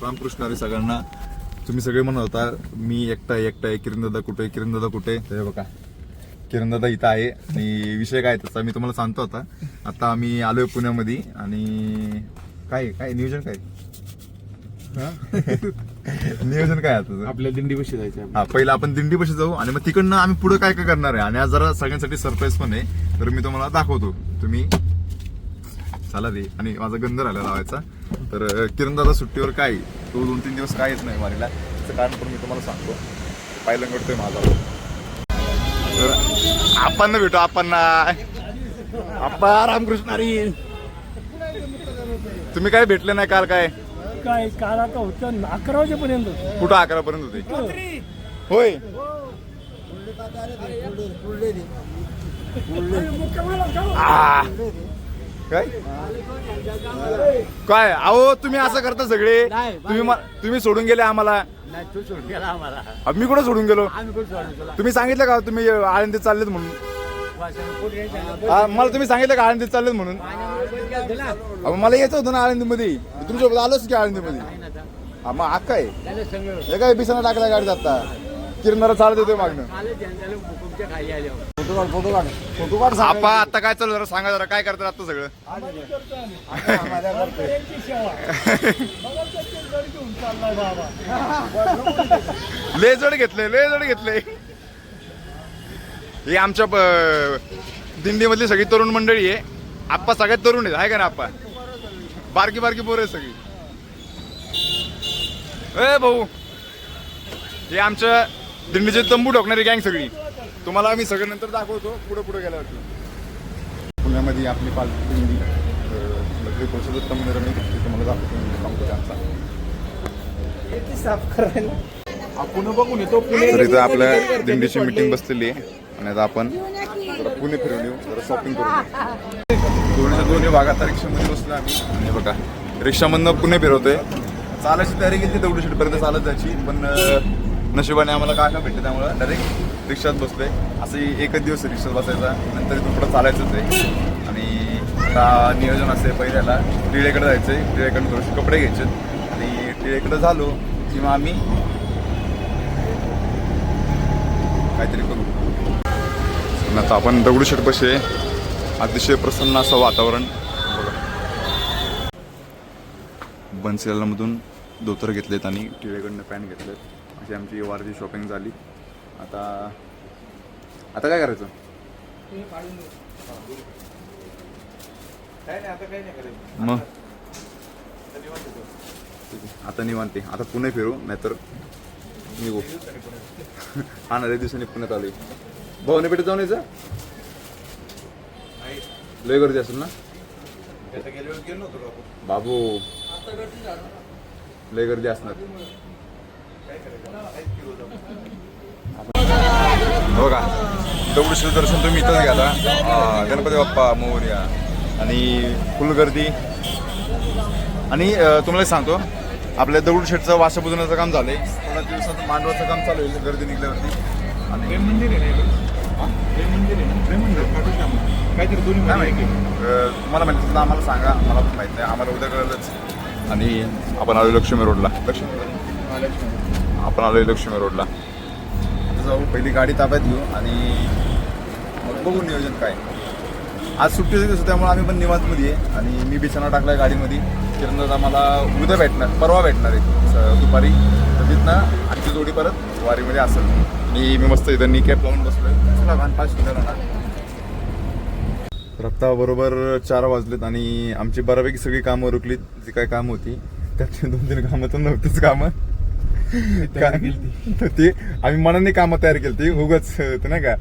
रामकृष्ण हरी सगळ्यांना. तुम्ही सगळे म्हणत होता मी एकटा आहे, किरणदादा कुठे, किरणदादा कुठे. तर बघा किरणदादा इथं आहे. आणि विषय काय त्याचा मी तुम्हाला सांगतो. आता आम्ही आलोय पुण्यामध्ये. आणि काय नियोजन काय नियोजन काय आता आपल्या दिंडीपाशी जायचं. हा, पहिला आपण दिंडीपाशी जाऊ आणि मग तिकडनं आम्ही पुढे काय करणार आहे. आणि आज जरा सगळ्यांसाठी सरप्राईज पण आहे, तर मी तुम्हाला दाखवतो. तुम्ही चला रे. आणि माझा गंध राहिला लावायचा. तर किरणदादा सुट्टीवर काय तो 2-3 दिवस काय येत नाही वारीला. त्याचं कारण पण मी तुम्हाला सांगतो. पाय लंगडतोय माझा. तर आपण भेटू. आपण रामकृष्ण हरी. तुम्ही काय भेटले नाही काल? काय काल आता होतं 11 वाजेपर्यंत. कुठं 11 पर्यंत होते? होय. काय काय अहो तुम्ही असं करता सगळे. तुम्ही सोडून गेले आम्हाला. मी कुठं सोडून गेलो? तुम्ही सांगितलं का तुम्ही आळंदीत चाललेत म्हणून? मला तुम्ही सांगितलं का आळंदीत चाललेत म्हणून? मला यायचं होतं ना आळंदीमध्ये. तुमच्यासोबत आलोच की आळंदीमध्ये. मग आका आहे हे काय बिसाना टाकला गाडी आता. किरणारा चालत येतोय मागणं. फोटो काढ. आपा आता काय चालू जरा सांगा जरा काय करतात आता सगळं? लय जड घेतले. हे आमच्या दिंडीमधली सगळी तरुण मंडळी आहे. आप्पा सगळ्यात तरुण आहे का ना? आप्पा बारकी पोरं आहे सगळी. ए भाऊ, हे आमच्या दिंडीचे तंबू ठोकणारी गँग सगळी. तुम्हाला आम्ही सगळं नंतर दाखवतो पुढे गेल्यावरती. पुण्यामध्ये आपली पालखी दिंडी लग्न परिषद मंदिर मी तुम्हाला दाखवतो. आपण बघून येतो. तर इथं आपल्या दिंडीची मीटिंग बसलेली आहे. आणि आता आपण जरा पुणे फिरून येऊ, जरा शॉपिंग करून दोन्ही भागात रिक्षामध्ये बसलो आम्ही. आणि बघा रिक्षामधनं पुणे फिरवतोय. चालायची तयारी केली दगडूशेठपर्यंत चालत जायची, पण नशिबाने आम्हाला काय भेटते त्यामुळे डायरेक्ट रिक्षात बसलोय. असं एकच दिवस रिक्षात बसायचा, नंतर इथून पुढं चालायचंच आहे. आणि आता नियोजन असे पहिल्याला टिळेकडे जायचं आहे. टिळेकडे थोडेसे कपडे घ्यायचे आणि टिळेकडे झालो की मग आम्ही काहीतरी करू. आता आपण दगडूशेठ बसे. अतिशय प्रसन्न असं वातावरण. बनसेलामधून धोतर घेतलेत आणि टिळेकडनं पॅन्ट घेतलेत. अशी आमची वारची शॉपिंग झाली. आता काय करायचं? मग आता निवांते. आता पुणे फिरू नाहीतर निघू. हा ना, दिवसांनी पुण्यात आलोय. भाऊने पेठेत जाऊन यायचं. लय गर्दी असेल ना बाबू? लय गर्दी असणार. बघा दगडूशेठ दर्शन तुम्ही इथंच घ्या. गणपती बाप्पा मोरया. आणि फुल गर्दी. आणि तुम्हाला सांगतो आपल्या दगडूशेठचं वाषापूजनाचं काम झालंय. थोड्या दिवसात मांडवाचं काम चालू होईल गर्दी निघल्यावरती. आणि मंदिर आहे काहीतरी दोन्ही तुम्हाला माहिती आम्हाला सांगा. मला पण माहित नाही, आम्हाला उद्या कळलंच. आणि आपण आलो लक्ष्मी रोडला. आपण आलोय लक्ष्मी रोडला. आता जाऊ पहिली गाडी ताब्यात घेऊ आणि मग बघू नियोजन काय. आज सुट्टीचा दिवस त्यामुळे आम्ही पण निवांतमध्ये आहे. आणि मी बिछाना टाकलाय गाडीमध्ये. किरणदादा मला उद्या भेटणार, परवा भेटणार आहे दुपारी. तर तिथनं आमची जोडी परत वारीमध्ये असेल. आणि मी मस्त इथं नी कॅप लावून बसलोय. चला घाण पाच सुद्धा ना. तर आत्ता बरोबर 4 वाजलेत आणि आमची बऱ्यापैकी सगळी कामं उरकलीत. जी काय कामं होती त्यातली 2-3 कामं तर नव्हतीच कामं. ते आम्ही मनाने कामं तयार केली ती उगाच नाही का.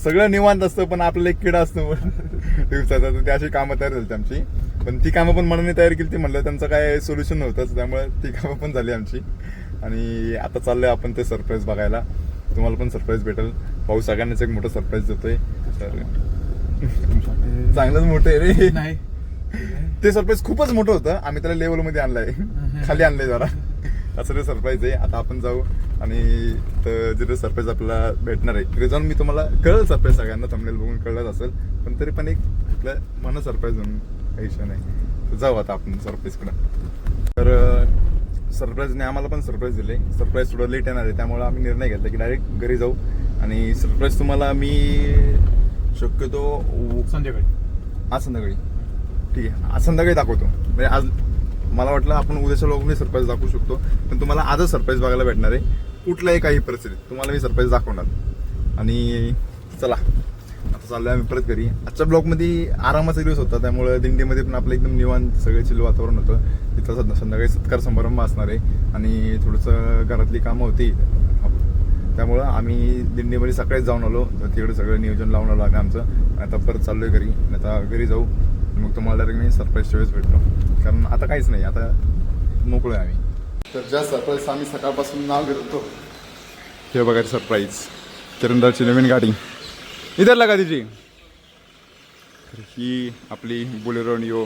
सगळं निवांत असतं पण आपल्याला एक किडा असतो दिवसाचा. तर ते अशी कामं तयार झाली आमची. पण ती कामं पण मनाने तयार केली ती. म्हणलं त्यांचं काय सोल्युशन नव्हतंच, त्यामुळे ती कामं पण झाली आमची. आणि आता चाललंय आपण ते सरप्राईज बघायला. तुम्हाला पण सरप्राईज भेटेल. भाऊ सगळ्यांनाच एक मोठं सरप्राईज देतोय. तर चांगलंच मोठं आहे रे. नाही ते सरप्राईज खूपच मोठं होतं. आम्ही त्याला लेवलमध्ये आणलंय, खाली आणलंय जरा. असं ते सरप्राईज आहे. आता आपण जाऊ आणि जिथे सरप्राईज आपल्याला भेटणार आहे तिथे जाऊन मी तुम्हाला कळलं. सरप्राईज सगळ्यांना थंबनेल बघून कळलंच असेल, पण तरी पण एक आपल्या मन सरप्राईज म्हणून काही विषय नाही. तर जाऊ आता आपण सरप्राईजकडं. तर सरप्राईज नाही, आम्हाला पण सरप्राईज दिले. सरप्राईज थोडं लेट येणार आहे, त्यामुळे आम्ही निर्णय घेतला की डायरेक्ट घरी जाऊ. आणि सरप्राईज तुम्हाला मी शक्यतो संध्याकाळी. आज संध्याकाळी, ठीक आहे, आज संध्याकाळी दाखवतो. म्हणजे आज मला वाटलं आपण उद्याच्या लोकांनी सरप्राईज दाखवू शकतो, पण तुम्हाला आजच सरप्राईज बघायला भेटणार आहे. कुठल्याही काही परिस्थितीत तुम्हाला मी सरप्राईज दाखवणार. आणि चला आता चाललोय आम्ही परत घरी. आजच्या ब्लॉगमध्ये आरामाचा दिवस होता, त्यामुळे दिंडीमध्ये पण आपलं एकदम निवांत सगळे चिल वातावरण होतं. तिथं संध्याकाळी सत्कार समारंभ असणार आहे आणि थोडंसं घरातली कामं होती, त्यामुळं आम्ही दिंडीमध्ये सकाळीच जाऊन आलो. तिकडे सगळं नियोजन लावून आलो आम्ही आमचं. आता परत चाललोय घरी. आता घरी जाऊ, मग तुम्हाला डायरेक्ट मी सरप्राईजच्या वेळेस भेटलो, कारण आता काहीच नाही, आता मोकळो आहे आम्ही. तर ज्या सरप्राईज आम्ही सकाळपासून नाव घेत होतो, हे बघा सरप्राईज. किरणदाची नवीन गाडी इधर लगा तिची. तर ही आपली बोलेरो निओ,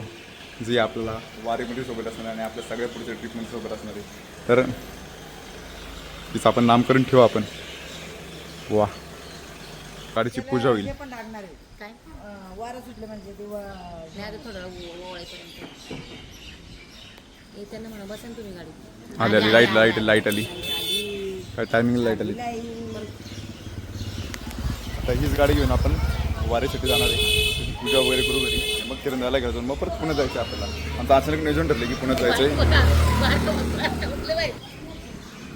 जी आपल्याला वारीमध्ये सोबत असणार आणि आपल्या सगळ्या पुढच्या ट्रीटमेंट सोबत असणार आहे. तर तिचं आपण नामकरण ठेवू आपण. वा, गाडीची पूजा होईल. पण लागणार आहे काय वारं सुटलं म्हणजे ते नाही आता थोडं ओळायपर्यंत येताना म्हणा बसा ना तुम्ही गाडी. आली आली, लाईट लाईट लाईट आली. आली काय टायमिंग लाईट आली. आता हीच गाडी घेऊन आपण वारीसाठी जाणार आहे. पूजा वगैरे करू घरी, मग किरणदाला घ्यायचो, मग परत पुण्यात जायचं आपल्याला. आमचं अचानक नियोजन ठरलं की पुण्यात जायचंय.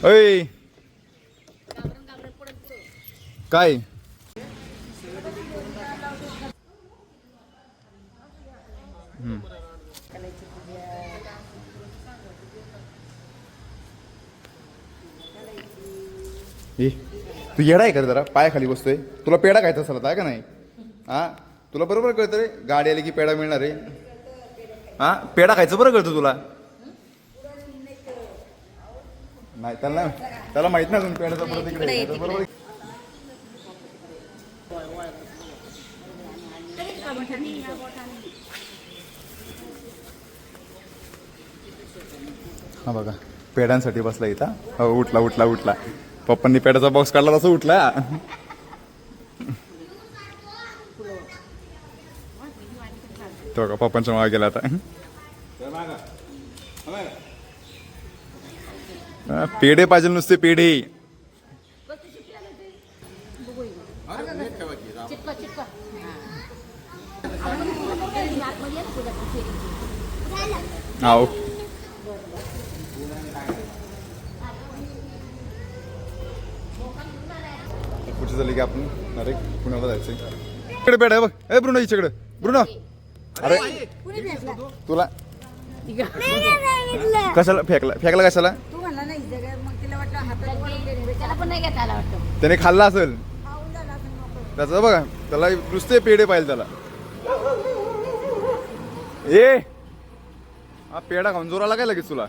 अय काय ए तू येडा आहे का रे जरा? पाय खाली बसतोय. तुला पेढा खायचा असेल आता, आहे का नाही? हा, तुला बरोबर कळतं रे, गाडी आली की पेढा मिळणार आहे. हा, पेढा खायचं बरं कळतं तुला. नाही त्याला माहित नाही अजून पेढ्याचा परत इकडे बरोबर. हा बघा, पेढ्यांसाठी बसला इथं. हो, उठला उठला उठला. पप्पांनी पेढ्याचा बॉक्स काढला तसं उठला. तो बघा पप्पांच्या मागे गेला आता. पेढे पाहिजे, नुसते पेढे. आओ पुढची झाली की आपण डायरेक्ट पुण्याला जायचंय. इकडे पेढा बघ. ए ब्रुनो, इकडे ब्रुनो. अरे तुला कशाला फेकला कशाला? तू म्हणला नाही मग तिला वाटलं हातात त्याला पण नाही घेता आला वाटतं. त्याने खाल्ला असेल खाऊन झाला असं नको. त्याचं बघा, त्याला नुसते पेढे पाहिजे त्याला. ए हा पेढा खाऊन जोराला काय लगेच तुला?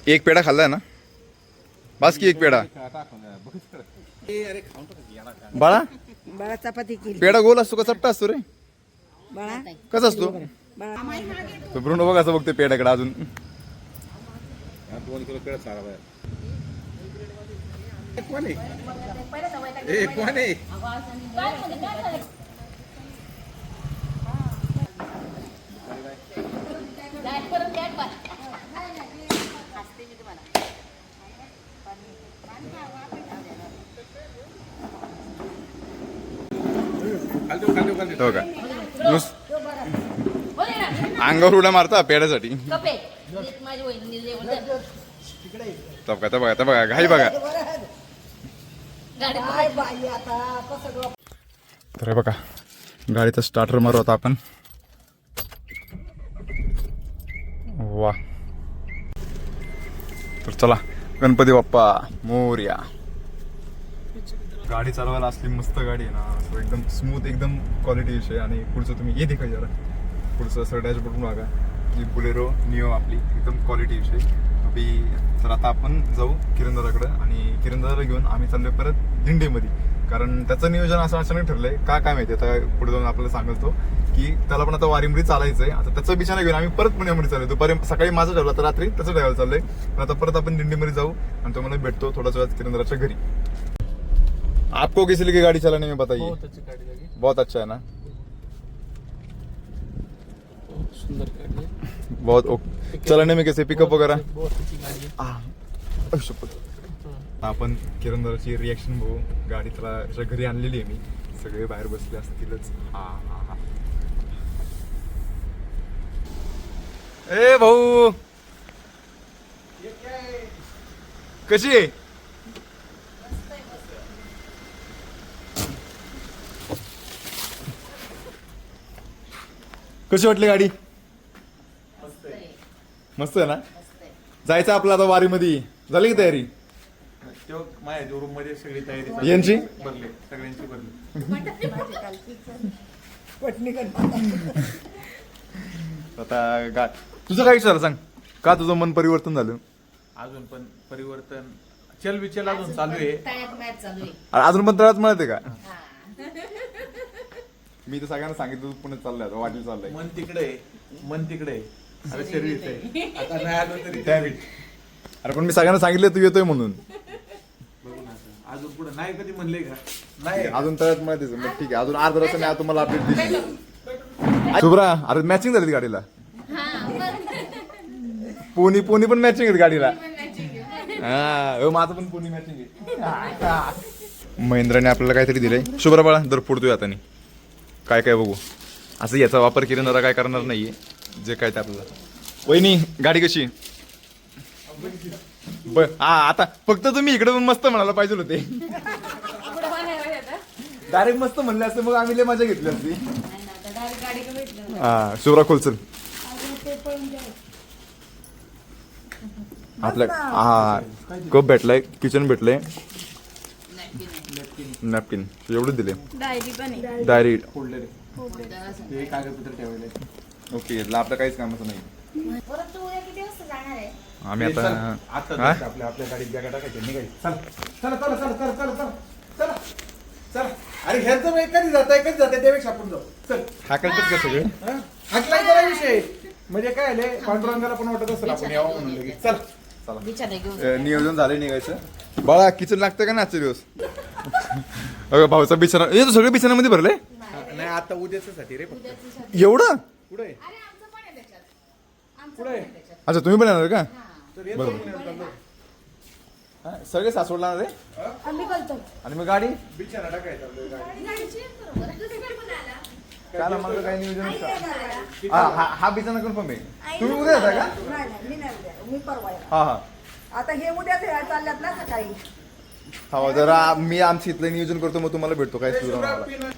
एक पेढा खाल्लाय ना, बास की एक पेढा. बाळा, बाळा चपाती केली. पेढा गोल असतो का चपटा असतो रे? बाळा कसा असतो? बाळा तो ब्रुनो बघा असं बघते पेढ्याकडे अजून. 2 किलो पेढा चारा बाहेर. कोण आहे? कोण आहे? हो का, अंगावर उड्या मारता पेढ्यासाठी. माझी वहिनी बघा बघा घाई बघा. काय बाई आता कसं गं? तर बघा, गाडीचा स्टार्टर मारू आता आपण. वा, तर चला, गणपती बाप्पा मोरया. गाडी चालवायला असली मस्त गाडी आहे ना, असं एकदम स्मूथ, एकदम क्वालिटी विषय. आणि पुढचं तुम्ही हे देखा जरा, पुढचं असं डॅशबोर्ड बघा, जी बुलेरो निओ आपली एकदम क्वालिटी विषय अभि. तर आता आपण जाऊ किरणदाराकडं आणि किरणदाराला घेऊन आम्ही चाललोय परत दिंडीमध्ये. कारण त्याचं नियोजन असं अचानक ठरलंय काय माहिती. आता पुढे जाऊन आपल्याला सांगतो की त्याला पण आता वारीमध्ये चालायचंय. आता त्याचं बिछाना घेऊन आम्ही परत पुण्यामध्ये चाललोय. दुपारी सकाळी माझं ठरलं, तर रात्री त्याचं ठेवायला चाललंय. पण आता परत आपण दिंडीमध्ये जाऊ आणि तो मला भेटतो थोड्याच वेळात किरणदाराच्या घरी. आपको किसी की गाड़ी चलाने में बताइए? बहुत अच्छा है ना. सुंदर गाड़ी है बहुत ओके. चलाने में कैसे पिकअप वगैरह बहुत अच्छी गाड़ी है. आपण किरणदाराची रिॲक्शन बघू. गाडी त्याला त्याच्या घरी आणलेली आहे मी. सगळे बाहेर बसले असतीलच. हा हा हा. ए भाऊ कशी आहे? कशी वाटली गाडी? मस्त आहे ना. जायचं आपलं आता वारीमध्ये. झाली की तयारी माझ्या रूम मध्ये सगळी तयारी यांची? भरले सगळ्यांची भरली. आता तुझं काय विचार सांग. का तुझं मन परिवर्तन झालं? अजून पण परिवर्तन चल विचल अजून चालू आहे. तळ्यात मॅच चालू आहे. अजून पण तळात मिळते का? हा. मी तर सगळ्यांना सांगितलं पुण्यात चाललंय आता, वाटेल चाललंय. मन तिकडे आहे, मन तिकडे आहे. अरे शरीर इथे आहे. आता नाही आलो तरी Damn it. अरे पण मी सगळ्यांना सांगितलं तू येतोय म्हणून. बघू ना आता. अजून पुढे नाही कधी म्हणले का? नाही अजून तळात मिळते. मग ठीक आहे, अजून अर्धा तास नाही तुम्हाला अपडेट दिली. शुभ्रा अरे मॅचिंग झाली गाडीला. पोनी पोनी पण मॅचिंग आहे गाडीला. हा माझं पण पोनी मॅचिंग आहे. महेंद्राने आपल्याला काहीतरी दिलंय. शुभ्रा बाळा दर फोडतोय आता. काय काय बघू. असं याचा वापर केल्यानंतर काय करणार नाहीये. जे काय ते आपल्याला. वहिनी गाडी कशी? हा आता फक्त तुम्ही इकडे पण मस्त म्हणायला पाहिजे होते. डायरेक्ट मस्त म्हणले असते मग आम्ही लय मजा घेतली असती. हा शुभ्रा खोलचल आपल्या. हा कप भेटलाय, किचन भेटलंय, नॅपकिन एवढं दिले. डायरी ते कागदपत्र ठेवले. ओके. आपलं काहीच कामाचं नाही. परत तू उद्या किती वाजता जाणार आहे? आम्ही आता आता हा? आपल्या आपल्या गाडीत बॅगा टाकायच्या निघायची. चला चला चला चला चला चला चला चला चला. अरे ह्यांचं वेळ कधी जाते त्यापेक्षा आपण जाऊ. चल हाकलतात का सगळे? हाकलाय जरा विषय म्हणजे काय आले पांडुरंगाला पण वाटत असेल आपण यावं म्हणून लगेच. चल बिचारा घेऊन नियोजन झालंय निघायचं. बाळा किचन लागतं का ना आजचे दिवस? अगं भाऊचा बिछाना हे तर सगळे बिछाण्यामध्ये भरले. नाही आता उद्याच साठी रे फक्त. एवढं? पुढे पुढे अच्छा तुम्ही पण येणार का? तर येतो बरोबर. पुण्यात चाललो. हा, सगळे सासवडला येणार रे. आणि मग गाडी बिछाना टाकायचा आपल्या गाडीत. काय ना माझं काही नियोजन हा बिछाना कन्फर्म आहे. तुम्ही उद्या येता का? मी नाही उद्या, मी परवा येणार. हा हा आता हे उद्या चालल्यात ना सकाळी. हा जरा मी आमच्या इथलं नियोजन करतो मग तुम्हाला भेटतो काय सुरू.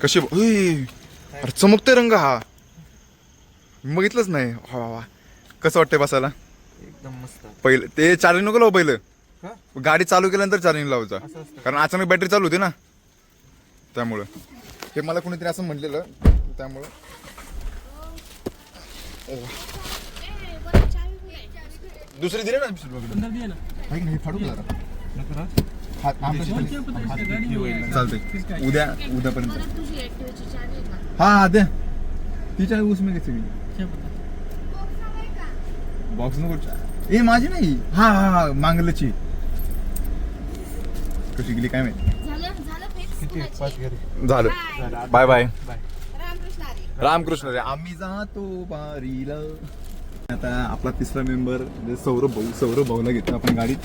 कशी अरे चमकते रंग हा. बघितलंच नाही. वा वा कसं वाटतंय बसायला? एकदम मस्त. पहिलं ते चार्जिंग नको लावू. पहिलं का? गाडी चालू केल्यानंतर चार्जिंग लावायचा. कारण अचानक बॅटरी चालू होते ना त्यामुळं. हे मला कोणीतरी असं म्हटलेलं त्यामुळं. दुसरी दिली ना फाडू चालतंय उद्यापर्यंत. तुझी ऍक्टिव्हची चावी आहे का? हा द्या तिच्या उसमे घेतली बॉक्स नको. ए माझी नाही. हा हा हा मांगल्याची कशी गेली काय माहिती. झालं. Bye bye. रामकृष्ण रे. आम्ही जातो बारीला. आता आपला तिसरा मेंबर म्हणजे सौरभ भाऊला घेतो आपण गाडीत.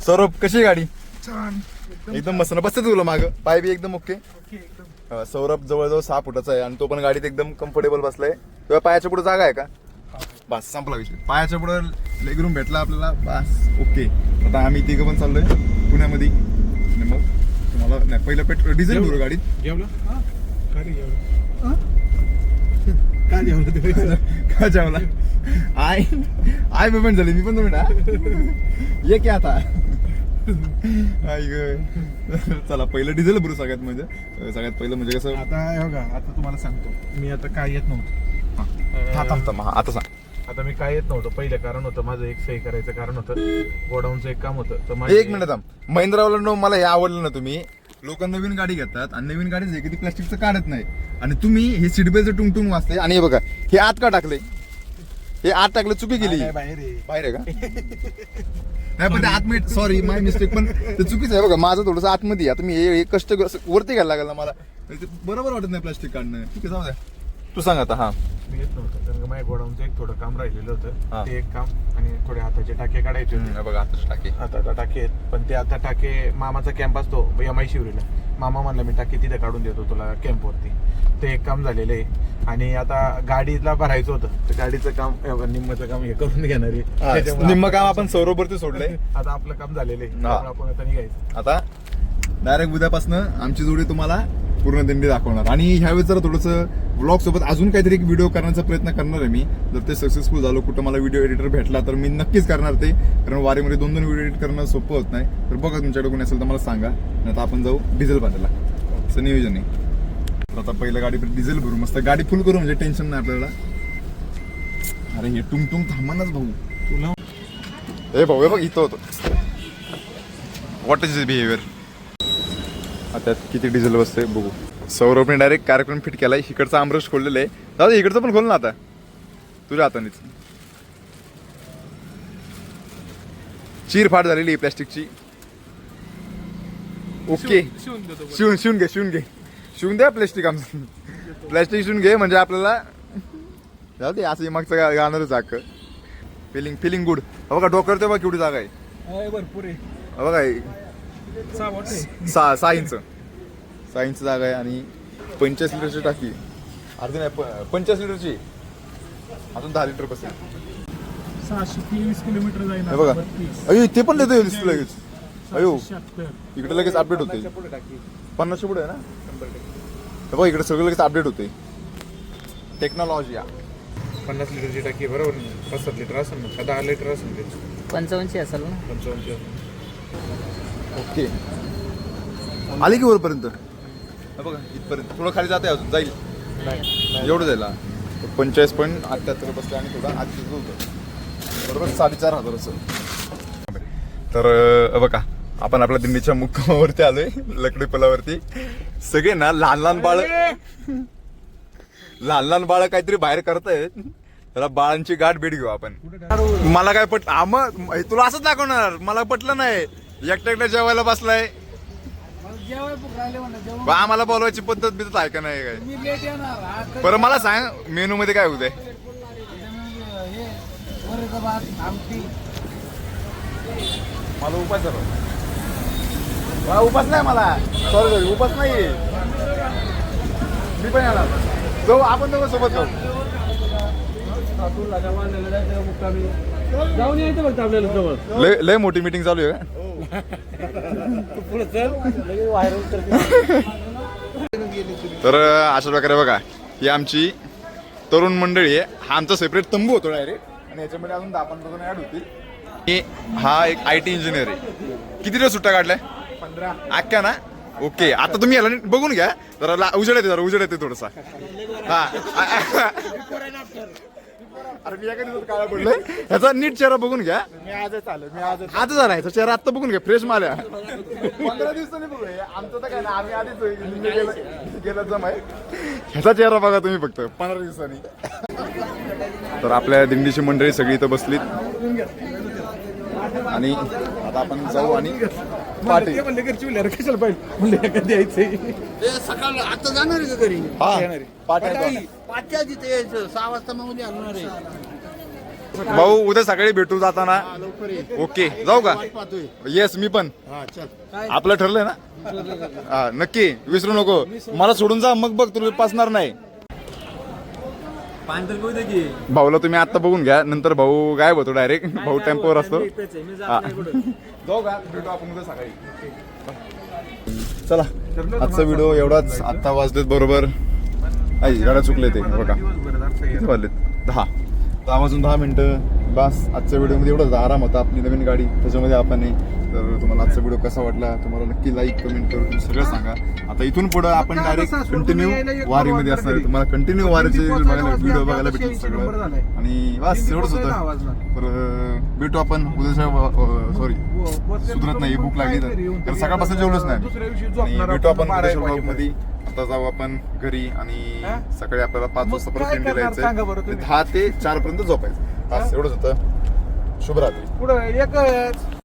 सौरभ कशी आहे गाडी? एकदम मस्त ना. बसते तुला माग पाय बी एकदम ओके. सौरभ जवळजवळ 6 फुटाचा आहे आणि तो पण गाडीत एकदम कम्फर्टेबल बसलाय. तुझ्या पायाच्या पुढे जागा आहे का? बस संपला विषय. पायाच्या पुढे लेग रूम भेटला आपल्याला बस ओके. आता आम्ही तिघं पण चाललोय पुण्यामध्ये. आणि मग तुम्हाला नाही पहिलं पेट्रोल डिझेल भरू गाडीत. जेवलं? काय जेवलं? का जेवला? आय पेमेंट झाली. मी पण पेमेंट ये की आता. चला पहिलं डिझेल भरू. सगळ्यात पहिलं म्हणजे कसं. आता बघा आता तुम्हाला सांगतो मी आता काय येत नव्हतं. आता सांग. आता मी काय येत नव्हतं. पहिलं कारण होतं माझं एक सही करायचं कारण होतं. गोडाऊनचं एक काम होतं. तर माझं एक मिनिट थांब. महिंद्रावाला मला हे आवडलं ना. तुम्ही लोक नवीन गाडी घेतात आणि नवीन गाडी जे कधी प्लास्टिकचं काढत नाही आणि तुम्ही हे सीट बेल्टचं टुंगटुंग वाचते. आणि हे बघा हे आत का टाकले? हे आत टाकलं चुकी केली. बाहेर आहे. बाहेर आहे का? नाही पण ते आतमध्ये सॉरी माय मिस्टेक पण ते चुकीचं आहे. बघा माझं थोडंसं आतमध्ये. आता मी हे कष्ट वरती घ्यायला लागेल ना मला. ते बरोबर वाटत नाही प्लास्टिक काढणं. ठीक आहे जाऊ द्या. तू सांग आता. हा मी येत नव्हतं कारण का माझ्या गोडाऊनचं एक थोडं काम राहिलेलं हा. होतं. ते एक काम आणि थोडे हाताचे टाके काढायचे होते. बघा आता टाके. आता टाके आहेत पण ते आता टाके मामाचा कॅम्प असतो MI शिवरीला. मामा म्हणला मी टाके तिथे काढून देतो तुला कॅम्पवरती. ते एक काम झालेलं आहे आणि आता गाडीला भरायचं होतं तर गाडीचं काम निम्मचं काम हे करून घेणार आहे. त्याच्यामुळे निम्म काम आपण सौरभवरती सोडलंय. आता आपलं काम झालेलं आहे. त्यामुळे आपण आता निघायचं. आता डायरेक्ट उद्यापासून आमची जोडी तुम्हाला पूर्ण दिंडी दाखवणार. आणि ह्यावेळेस जरा थोडंसं ब्लॉग सोबत अजून काहीतरी एक व्हिडिओ करण्याचा प्रयत्न करणार आहे मी. जर ते सक्सेसफुल झालो, कुठं मला व्हिडिओ एडिटर भेटला तर मी नक्कीच करणार ते. कारण वारीमध्ये 2-2 व्हिडिओ एडिट करणं सोपं होत नाही. तर बघा तुमच्याकडे कोणी असेल तर मला सांगा. नाही तर आपण जाऊ डिझेल भरायला. असं नियोजन आहे. तर आता पहिलं गाडी डिझेल भरू, मस्त गाडी फुल करू म्हणजे टेन्शन नाही आपल्याला. अरे हे टुंग थांबानच भाऊ. तुला ए भाऊ हे बघ इथं होतं. What is behaviour. आता किती डिझेल बसते बघू. सौरभने डायरेक्ट कार्यक्रम फिट केलाय. इकडचा आमरस खोललेलं आहे. दादा इकडचं पण खोल ना आता तुझ्या हातानेच. चिरफाट झालेली आहे प्लॅस्टिकची. ओके शिवून द्या प्लॅस्टिक. आमचं प्लॅस्टिक शिवून घे म्हणजे आपल्याला जाऊ दे. असं मागचं गाणारच अक्क. Feeling good. बघा डोक्यावर तेव्हा केवढी जागा आहे भरपूर आहे. बघा 6 6 इंच जागा आहे. आणि 45 लिटरची टाकी. अर्धी नाही 45 लिटरची. अजून 10 लिटर बसेल. 623 किलोमीटर जाईल. हे बघा अयो ते पण देतो लगेच. अयो इकडे लगेच अपडेट होते. 50 पुढे आहे ना. हे बघा इकडे सगळं लगेच अपडेट होते. टेक्नॉलॉजी. 50 लिटरची टाकी बरोबर. 5-7 लिटर असेल ना. 10 लिटर असेल. 55 असेल ना. 55. ओके आली की वरपर्यंत. बघा इथपर्यंत थोडं खाली जाते अजून जाईल. एवढं जाईल. 45.78 बसले आणि थोडं आधी होतं बरोबर 4,500 असं. तर बघा आपण आपल्या दिंडीच्या मुक्कामावरती आलोय. लकडी पुलावरती. सगळे ना लहान बाळ काहीतरी बाहेर करतायत. त्याला बाळांची गाठ भेट घेऊ आपण. मला काय तुला असंच दाखवणार. मला पटलं नाही. एकट्या जेवायला बसलाय. आम्हाला बोलवायची पद्धत बिद्धत आहे का नाही काय. बरं मला सांग मेनू मध्ये काय होत आहे. मला उपास उपास नाही. मला सॉरी उपास नाही. मी पण येणार. जाऊ आपण दोघं सोबत जाऊ. जाऊन यायचं फक्त आपल्याला जवळ. लय मोठी मीटिंग चालू आहे का. तर अशा प्रकारे बघा ही आमची तरुण मंडळी आहे. हा आमचा सेपरेट तंबू होतो डायरेक्ट. आणि याच्यामध्ये अजून 10-15 जण ऍड होतील. हा एक IT इंजिनियर आहे. किती दिवस सुट्ट्या काढलाय. 15 अख्ख्या ना. ओके आता तुम्ही याला बघून घ्या. जरा उजेड येते थोडासा. हा अरे मी एका दिवसात काळा पडलोय. ह्याचा नीट चेहरा बघून घ्या. मी आजच आलो. आज झाला ह्याचा चेहरा आत्ता बघून घ्या. फ्रेश माल आहे. 15 दिवसांनी बघूया. आमचं तर काय ना आम्ही आधीच गेलं जमाय. ह्याचा चेहरा बघा तुम्ही फक्त 15 दिवसांनी. तर आपल्या दिंडीची मंडळी सगळी इथं बसलीत. आणि आता आपण जाऊ आणि पाठी. कशाला पाहिजे द्यायचंय. सकाळ आता जाणार आहे का घरी. हा पाठी. पाचच्या तिथे यायचं 6 वाजता मग आणणार आहे. भाऊ उद्या सकाळी भेटू जाताना. ओके जाऊ का. येस मी पण. आपलं ठरलंय ना. हा नक्की विसरू नको. मला सोडून जा मग बघ तुला पासणार नाही. भाऊला तुम्ही आता बघून घ्या. नंतर भाऊ गायब होतो डायरेक्ट. भाऊ टेम्पोवर असतो. जाऊ का भेटू आपण उद्या सकाळी. चला आजचा व्हिडिओ एवढाच. आता वाजलेत बरोबर गाड्या चुकले ते बघा किती वाजलेत 10 वाजून 10 मिनिटं. बस आजच्या व्हिडिओमध्ये एवढंच. आराम होता. आपली नवीन गाडी त्याच्यामध्ये आपण आहे. तर तुम्हाला आजचा व्हिडिओ कसा वाटला तुम्हाला नक्की लाईक कमेंट करून सगळं सांगा. आता इथून पुढे आपण डायरेक्ट कंटिन्यू वारीमध्ये असणार आहे. तुम्हाला कंटिन्यू वारीचे व्हिडिओ बघायला भेटेल सगळं. आणि बस एवढंच होतं. तर भेटू आपण उद्याच्या सॉरी सुधरत नाही भूक लागली तर सकाळपासून जेवलंच नाही. आणि भेटू आपण उद्याच्या ब्लॉगमध्ये. आता जाऊ आपण घरी आणि सकाळी आपल्याला 5 वाजता परत दिंडीला यायचंय. 10 ते 4 पर्यंत झोपायचं. बस एवढंच होतं. शुभरात्री. पुढं एक